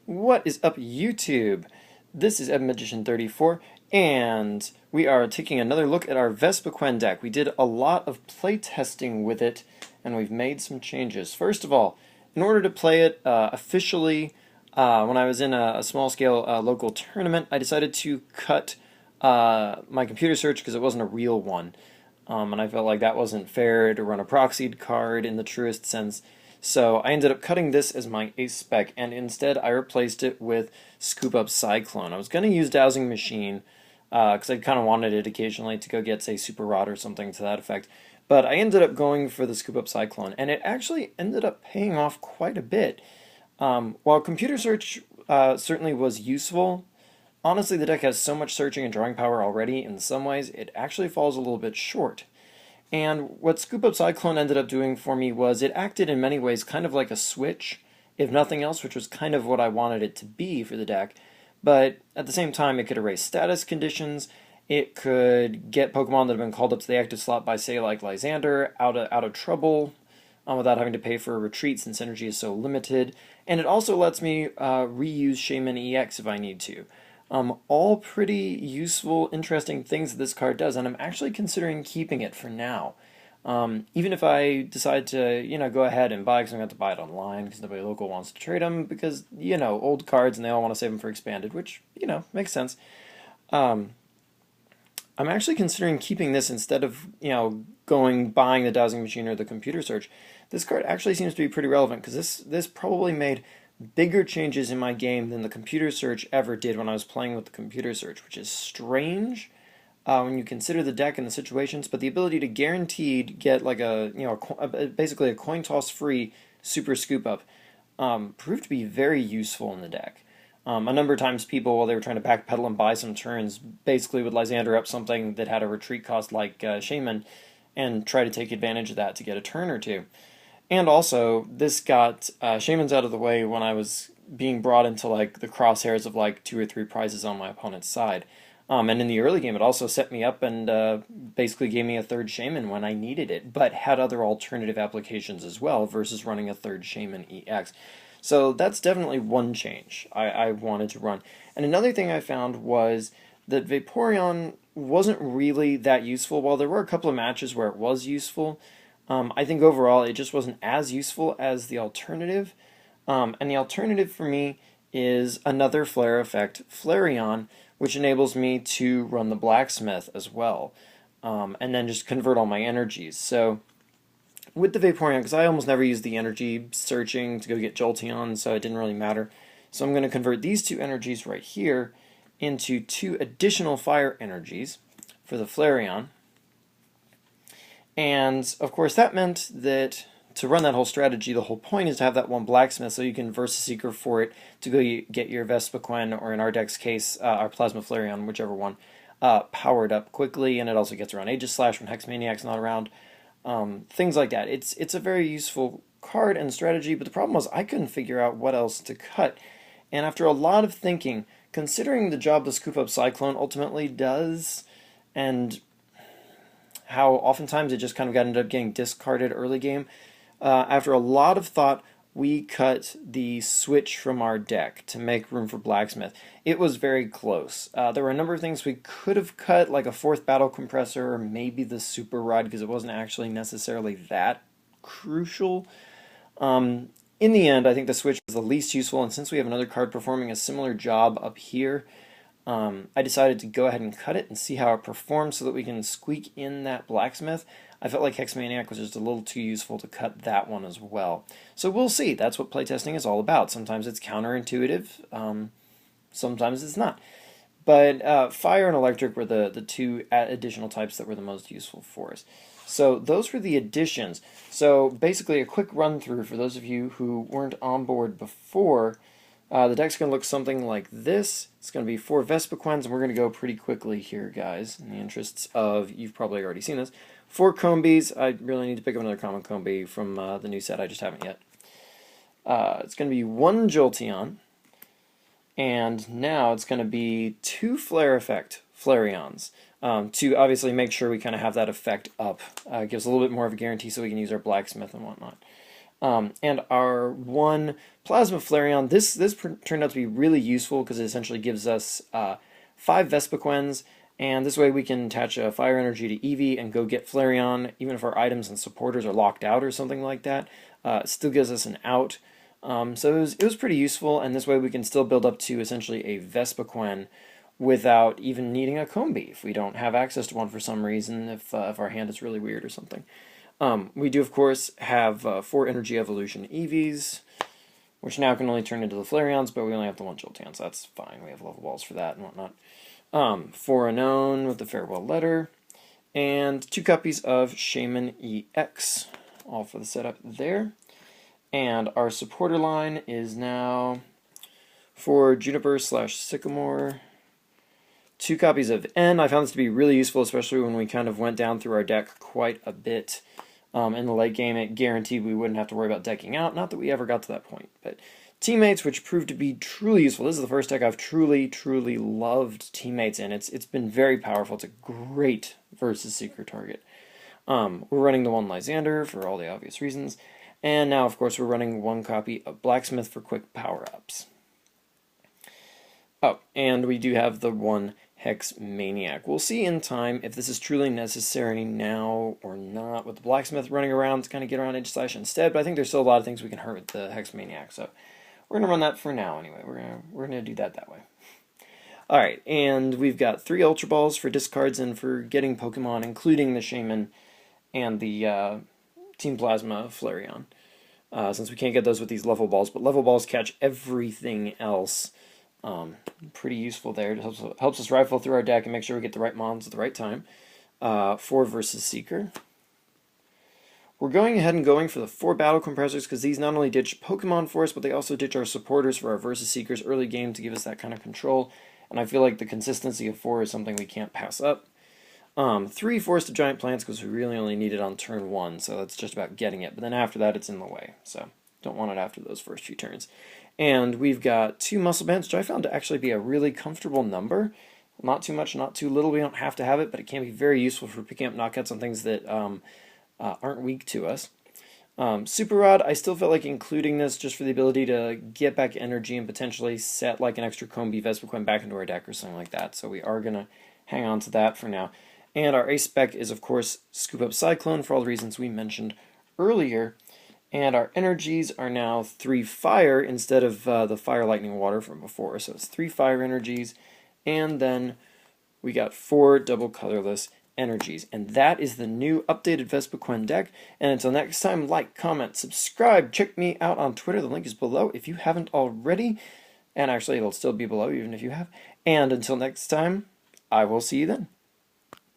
What is up, YouTube? This is EbMagician34, and we are taking another look at our Vespiquen deck. We did a lot of playtesting with it, and we've made some changes. First of all, in order to play it officially, when I was in a small-scale local tournament, I decided to cut my computer search because it wasn't a real one. And I felt like that wasn't fair to run a proxied card in the truest sense. So I ended up cutting this as my ace spec, and instead I replaced it with Scoop Up Cyclone. I was going to use Dowsing Machine, because I kind of wanted it occasionally to go get, say, Super Rod or something to that effect. But I ended up going for the Scoop Up Cyclone, and it actually ended up paying off quite a bit. While Computer Search certainly was useful, honestly the deck has so much searching and drawing power already, in some ways it actually falls a little bit short. And what Scoop Up Cyclone ended up doing for me was it acted in many ways kind of like a switch, if nothing else, which was kind of what I wanted it to be for the deck. But at the same time, it could erase status conditions, it could get Pokemon that have been called up to the active slot by, say, like Lysander, out of trouble, without having to pay for a retreat since energy is so limited. And it also lets me reuse Shaman EX if I need to. All pretty useful, interesting things that this card does, and I'm actually considering keeping it for now. Even if I decide to, go ahead and buy, because I'm going to have to buy it online, because nobody local wants to trade them, because, old cards and they all want to save them for expanded, which, makes sense. I'm actually considering keeping this instead of, buying the Dowsing Machine or the Computer Search. This card actually seems to be pretty relevant, because this probably made bigger changes in my game than the Computer Search ever did when I was playing with the Computer Search, which is strange when you consider the deck and the situations, but the ability to guaranteed get like basically a coin toss free super scoop up proved to be very useful in the deck. A number of times people, while they were trying to backpedal and buy some turns, basically would Lysander up something that had a retreat cost like Shaman and try to take advantage of that to get a turn or two. And also, this got Shamans out of the way when I was being brought into like the crosshairs of like 2 or 3 prizes on my opponent's side. And in the early game, it also set me up and basically gave me a third Shaman when I needed it, but had other alternative applications as well versus running a third Shaman EX. So that's definitely one change I wanted to run. And another thing I found was that Vaporeon wasn't really that useful. While there were a couple of matches where it was useful, I think overall it just wasn't as useful as the alternative. And the alternative for me is another Flare effect, Flareon, which enables me to run the Blacksmith as well. And then just convert all my energies. So with the Vaporeon, because I almost never use the energy searching to go get Jolteon, so it didn't really matter. So I'm going to convert these 2 energies right here into 2 additional fire energies for the Flareon. And, of course, that meant that to run that whole strategy, the whole point is to have that one Blacksmith so you can Versus Seeker for it to go get your Vespiquen, or in our deck's case, our Plasma Flareon, whichever one, powered up quickly, and it also gets around Aegis Slash when Hexmaniac's not around. Things like that. It's a very useful card and strategy, but the problem was I couldn't figure out what else to cut. And after a lot of thinking, considering the job the Scoop Up Cyclone ultimately does, and how oftentimes it just kind of ended up getting discarded early game, after a lot of thought, we cut the switch from our deck to make room for Blacksmith. It was very close. There were a number of things we could have cut, like a 4th Battle Compressor, or maybe the Super Rod, because it wasn't actually necessarily that crucial. In the end, I think the switch is the least useful, and since we have another card performing a similar job up here, I decided to go ahead and cut it and see how it performs so that we can squeak in that Blacksmith. I felt like Hexmaniac was just a little too useful to cut that one as well. So we'll see. That's what playtesting is all about. Sometimes it's counterintuitive, sometimes it's not. But Fire and Electric were the 2 additional types that were the most useful for us. So those were the additions. So basically a quick run through for those of you who weren't on board before. The deck's going to look something like this. It's going to be 4 Vespiquens, and we're going to go pretty quickly here, guys, in the interests of, you've probably already seen this. 4 Combees. I really need to pick up another common Combee from the new set. I just haven't yet. It's going to be 1 Jolteon, and now it's going to be 2 Flare effect Flareons, to obviously make sure we kind of have that effect up. Gives a little bit more of a guarantee so we can use our Blacksmith and whatnot. And our 1 Plasma Flareon. This turned out to be really useful because it essentially gives us 5 Vespiquens, and this way we can attach a fire energy to Eevee and go get Flareon, even if our items and supporters are locked out or something like that. It still gives us an out. So it was pretty useful, and this way we can still build up to essentially a Vespiquen without even needing a Combi if we don't have access to one for some reason, if our hand is really weird or something. We do, of course, have 4 Energy Evolution Eevees, which now can only turn into the Flareons, but we only have the 1 Jolteon, so that's fine. We have level balls for that and whatnot. 4 Unknown with the Farewell Letter, and 2 copies of Shaman EX, all for the setup there. And our supporter line is now for Juniper/Sycamore, 2 copies of N. I found this to be really useful, especially when we kind of went down through our deck quite a bit. In the late game, it guaranteed we wouldn't have to worry about decking out. Not that we ever got to that point. But Teammates, which proved to be truly useful. This is the first deck I've truly loved Teammates in. It's been very powerful. It's a great versus Seeker target. We're running the 1 Lysander for all the obvious reasons. And now, of course, we're running 1 copy of Blacksmith for quick power-ups. Oh, and we do have the 1 Hex Maniac. We'll see in time if this is truly necessary now or not, with the Blacksmith running around to kind of get around Edge Slash instead, but I think there's still a lot of things we can hurt with the Hex Maniac, so we're going to run that for now anyway. We're gonna do that way. Alright, and we've got 3 Ultra Balls for discards and for getting Pokemon, including the Shaman and the Team Plasma Flareon. Since we can't get those with these level balls, but level balls catch everything else. Pretty useful there. It helps us rifle through our deck and make sure we get the right mons at the right time. 4 versus Seeker. We're going ahead and going for the 4 Battle Compressors because these not only ditch Pokemon for us, but they also ditch our supporters for our versus Seekers early game to give us that kind of control. And I feel like the consistency of 4 is something we can't pass up. 3 Forest of Giant Plants because we really only need it on turn 1, so that's just about getting it. But then after that, it's in the way, so don't want it after those first few turns. And we've got 2 Muscle Bands, which I found to actually be a really comfortable number. Not too much, not too little. We don't have to have it, but it can be very useful for picking up knockouts on things that aren't weak to us. Super Rod, I still felt like including this just for the ability to get back energy and potentially set like an extra Combi Vespiquen back into our deck or something like that. So we are going to hang on to that for now. And our ace spec is, of course, Scoop Up Cyclone for all the reasons we mentioned earlier. And our energies are now 3 fire instead of the fire, lightning, water from before. So it's 3 fire energies. And then we got 4 double colorless energies. And that is the new updated Vespiquen deck. And until next time, like, comment, subscribe. Check me out on Twitter. The link is below if you haven't already. And actually, it'll still be below even if you have. And until next time, I will see you then.